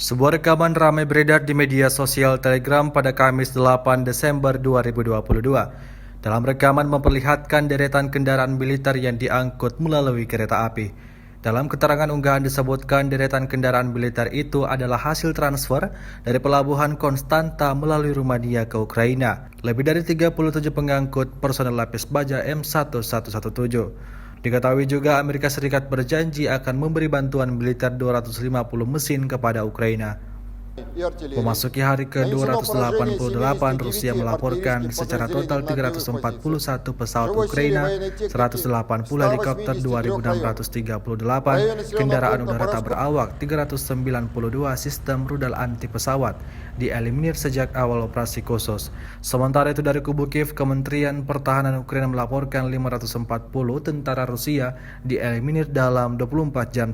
Sebuah rekaman ramai beredar di media sosial Telegram pada Kamis 8 Desember 2022. Dalam rekaman memperlihatkan deretan kendaraan militer yang diangkut melalui kereta api. Dalam keterangan unggahan disebutkan deretan kendaraan militer itu adalah hasil transfer dari pelabuhan Konstanta melalui Rumania ke Ukraina. Lebih dari 37 pengangkut personel lapis baja M1117. Diketahui juga Amerika Serikat berjanji akan memberi bantuan militer 250 mesin kepada Ukraina. Memasuki hari ke-288, Rusia melaporkan secara total 341 pesawat Ukraina, 180 helikopter 2.638, kendaraan udara tak berawak 392, sistem rudal anti pesawat dieliminir sejak awal operasi khusus. Sementara itu dari kubu Kiev, Kementerian Pertahanan Ukraina melaporkan 540 tentara Rusia dieliminir dalam 24 jam.